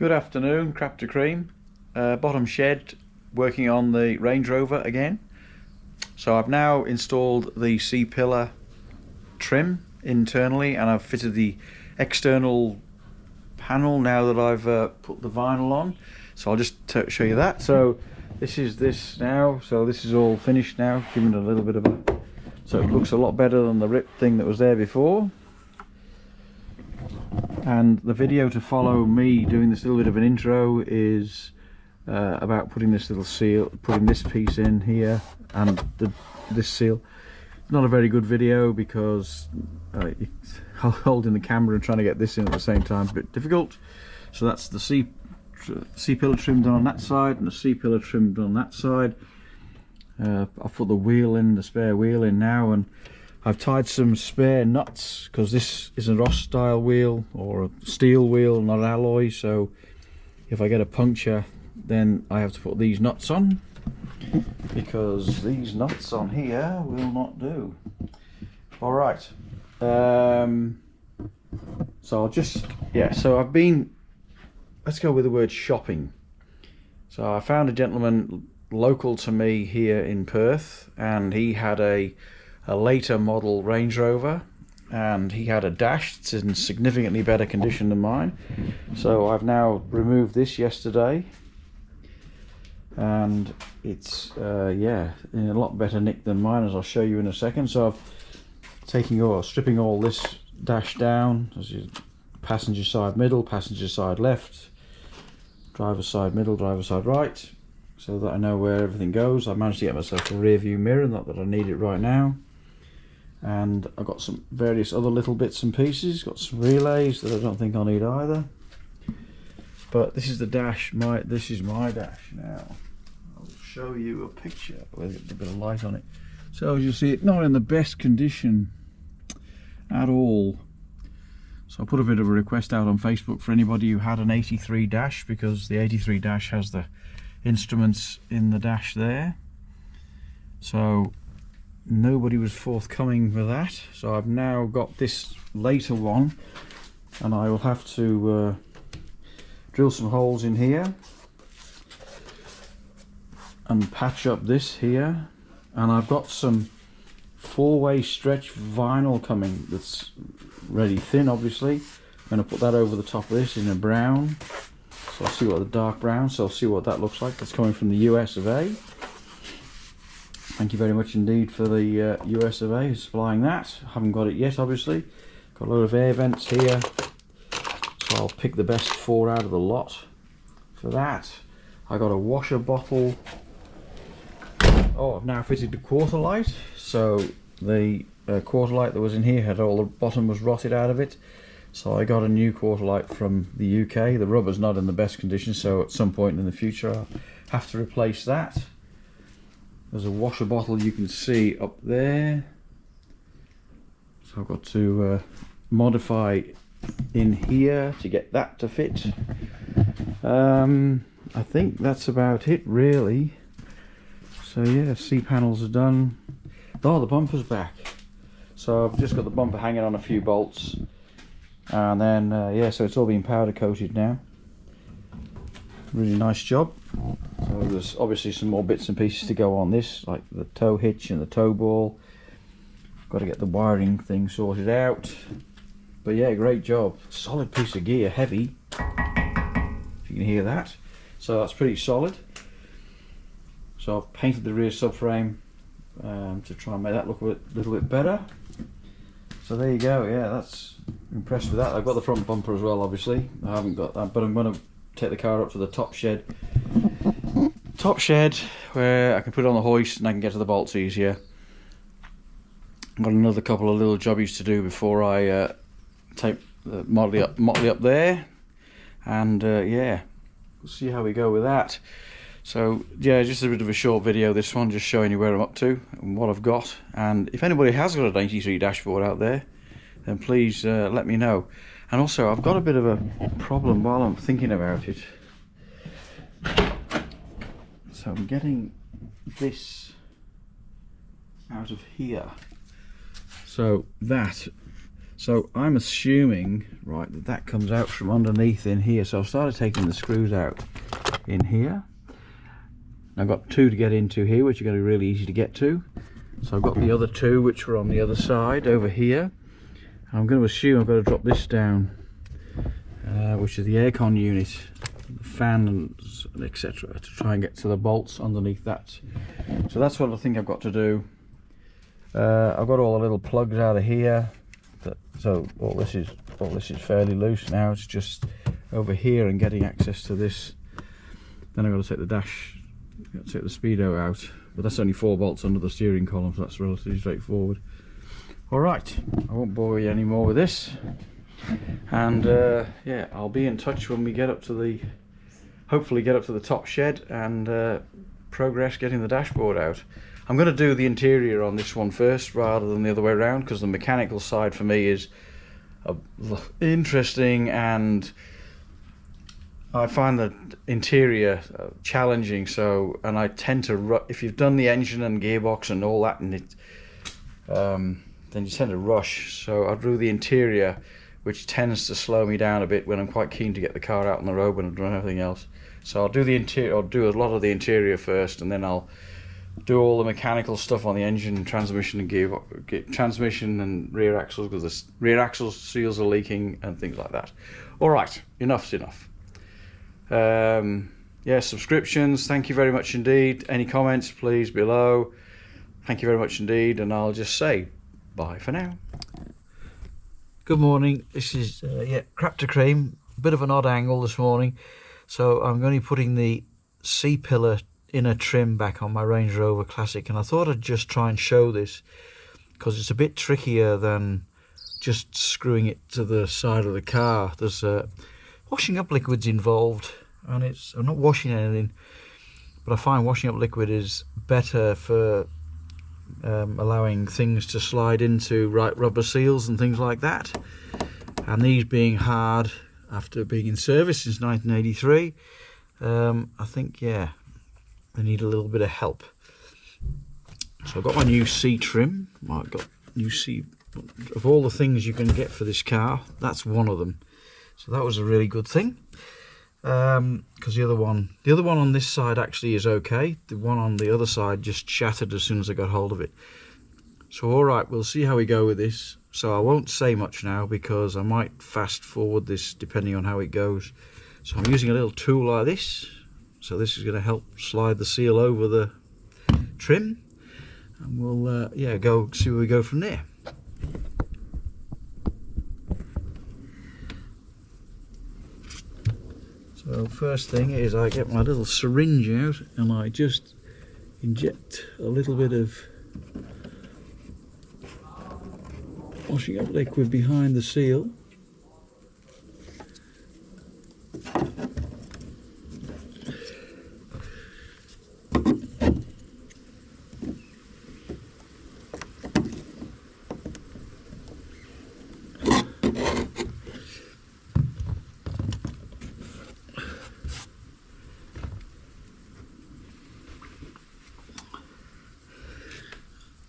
Good afternoon, crap to cream. Bottom shed, working on the Range Rover again. So I've now installed the C-pillar trim internally, and I've fitted the external panel now that I've put the vinyl on. So I'll just show you that. So this is this now. So this is all finished now, giving it a little bit of a... So it looks a lot better than the ripped thing that was there before. And the video to follow me doing this little bit of an intro is about putting this little seal, putting this piece in here and this seal. It's not a very good video because holding the camera and trying to get this in at the same time is a bit difficult. So that's the C-pillar trimmed on that side and the C-pillar trimmed on that side. I've put the wheel in, the spare wheel in now, and I've tied some spare nuts because this is a Ross style wheel or a steel wheel, not alloy, so if I get a puncture then I have to put these nuts on because these nuts on here will not do. Alright, so I'll just, so I've been, let's go with the word shopping. So I found a gentleman local to me here in Perth, and he had a later model Range Rover, and he had a dash that's in significantly better condition than mine. So I've now removed this yesterday, and it's in a lot better nick than mine, as I'll show you in a second. So I've stripping all this dash down, as you, passenger side middle, passenger side left, driver side middle, driver side right, so that I know where everything goes. I managed to get myself a rear view mirror, not that I need it right now. And I've got some various other little bits and pieces, got some relays that I don't think I'll need either. But this is the dash, this is my dash now. I'll show you a picture with a bit of light on it. So as you see, it's not in the best condition at all. So I put a bit of a request out on Facebook for anybody who had an 83 dash, because the 83 dash has the instruments in the dash there. So nobody was forthcoming with that, so I've now got this later one, and I will have to drill some holes in here and patch up this here, and I've got some 4-way stretch vinyl coming that's ready thin. Obviously I'm going to put that over the top of this in a brown, so I'll see what the dark brown, so I'll see what that looks like. That's coming from the US of A. Thank you very much indeed for the US of A supplying that. I haven't got it yet, obviously. Got a load of air vents here, so I'll pick the best 4 out of the lot for that. I got a washer bottle. Oh, I've now fitted the quarter light. So the quarter light that was in here had all the bottom was rotted out of it. So I got a new quarter light from the UK. The rubber's not in the best condition, so at some point in the future I'll have to replace that. There's a washer bottle you can see up there, so I've got to modify in here to get that to fit. I think that's about it really. So yeah, C-panels are done. Oh, the bumper's back. So I've just got the bumper hanging on a few bolts, and then so it's all been powder coated now. Really nice job. So there's obviously some more bits and pieces to go on this, like the tow hitch and the tow ball. Got to get the wiring thing sorted out. But yeah, great job. Solid piece of gear, heavy, if you can hear that. So that's pretty solid. So I've painted the rear subframe to try and make that look a little bit better. So there you go. Yeah, that's impressed with that. I've got the front bumper as well, obviously. I haven't got that, but I'm going to take the car up to the top shed where I can put it on the hoist and I can get to the bolts easier. I've got another couple of little jobbies to do before I take the motley up there, and yeah, we'll see how we go with that. So yeah, just a bit of a short video, this one, just showing you where I'm up to and what I've got. And if anybody has got an 83 dashboard out there, then please let me know. And also, I've got a bit of a problem while I'm thinking about it. So I'm getting this out of here. So So I'm assuming, right, that comes out from underneath in here. So I've started taking the screws out in here. I've got 2 to get into here, which are going to be really easy to get to. So I've got the other 2 which are on the other side over here. And I'm going to assume I've got to drop this down, which is the aircon unit, the fans, etc., to try and get to the bolts underneath that. So that's what I think I've got to do. I've got all the little plugs out of here. So all this is fairly loose now. It's just over here and getting access to this. Then I've got to take the dash, got to take the speedo out, but that's only 4 bolts under the steering column, so that's relatively straightforward. All right, I won't bore you anymore with this, and yeah, I'll be in touch when we get up to the, hopefully get up to the top shed and progress getting the dashboard out. I'm going to do the interior on this one first rather than the other way around, because the mechanical side for me is interesting, and I find the interior challenging. So, and I tend to if you've done the engine and gearbox and all that, and it then you tend to rush. So I'll do the interior, which tends to slow me down a bit when I'm quite keen to get the car out on the road when I've done everything else. So I'll do the interior, I'll do a lot of the interior first, and then I'll do all the mechanical stuff on the engine, transmission and gearbox, transmission and rear axles, because the rear axle seals are leaking and things like that. All right, enough's enough. Yeah, subscriptions, thank you very much indeed. Any comments, please, below. Thank you very much indeed, and I'll just say bye for now. Good morning. This is yeah, crap to cream. A bit of an odd angle this morning, so I'm going to be putting the C-pillar inner trim back on my Range Rover Classic, and I thought I'd just try and show this because it's a bit trickier than just screwing it to the side of the car. There's washing up liquids involved, and I'm not washing anything, but I find washing up liquid is better for allowing things to slide into right rubber seals and things like that, and these being hard after being in service since 1983, I think, yeah, they need a little bit of help. So I've got my new C trim. I've got new C. Of all the things you can get for this car, that's one of them. So that was a really good thing. Because the other one on this side actually is okay. The one on the other side just shattered as soon as I got hold of it. So all right, we'll see how we go with this. So I won't say much now because I might fast forward this depending on how it goes. So I'm using a little tool like this. So this is going to help slide the seal over the trim, and we'll yeah, go see where we go from there. So first thing is I get my little syringe out and I just inject a little bit of washing up liquid behind the seal.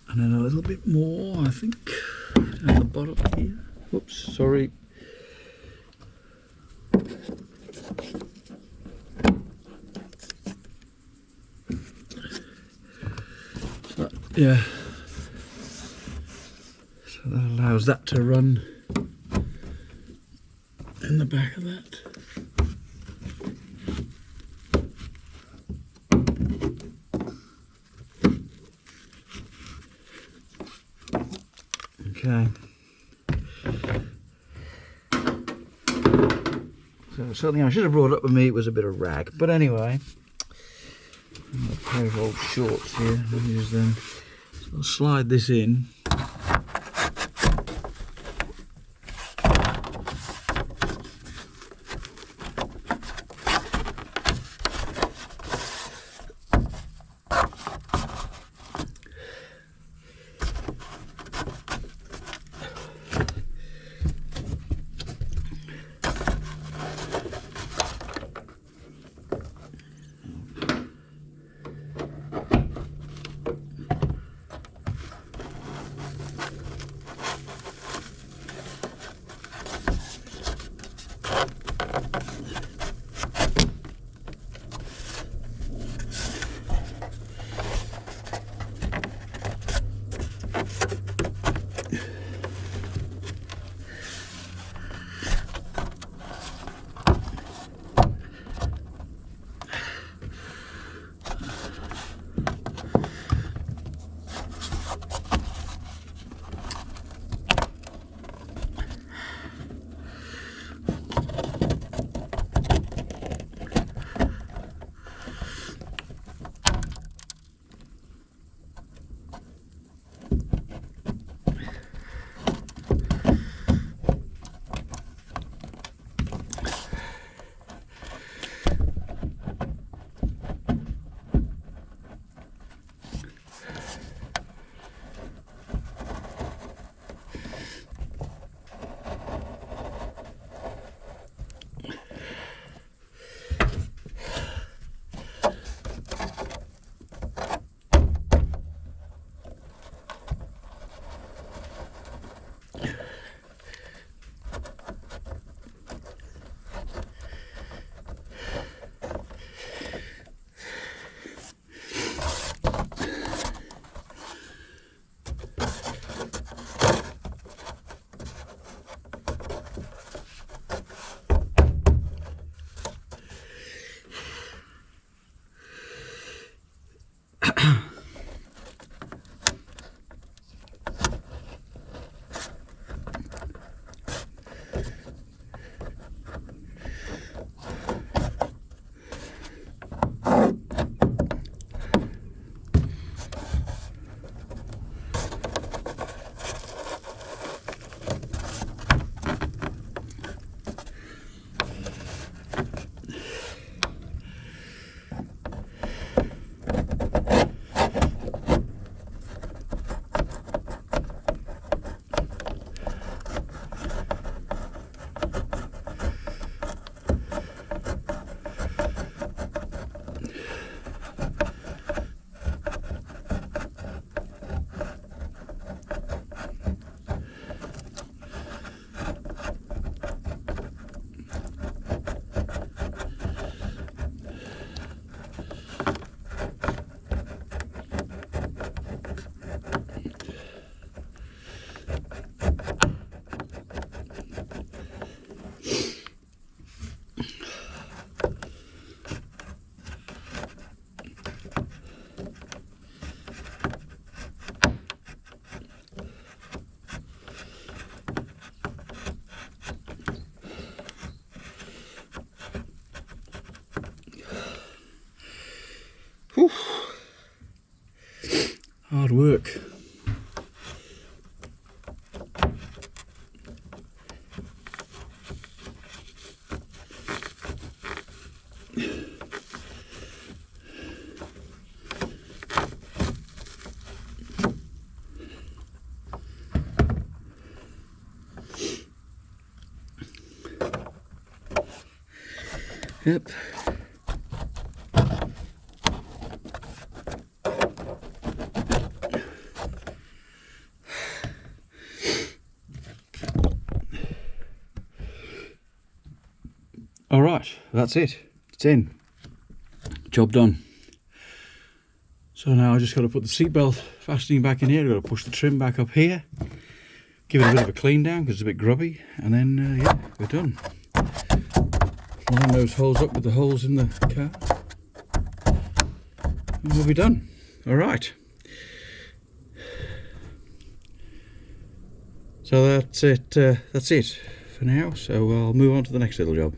And then a little bit more, I think, at the bottom here. Whoops, sorry. So, yeah. So that allows that to run in the back of that. Okay. So something I should have brought up with me was a bit of rag, but anyway, a pair of old shorts here. I'll use them. So I'll slide this in. Whew. Hard work. Yep. All right, that's it. It's in. Job done. So now I just got to put the seatbelt fastening back in here. I've got to push the trim back up here. Give it a bit of a clean down because it's a bit grubby. And then, yeah, we're done. Line those holes up with the holes in the car. And we'll be done. All right. So that's it for now. So I'll move on to the next little job.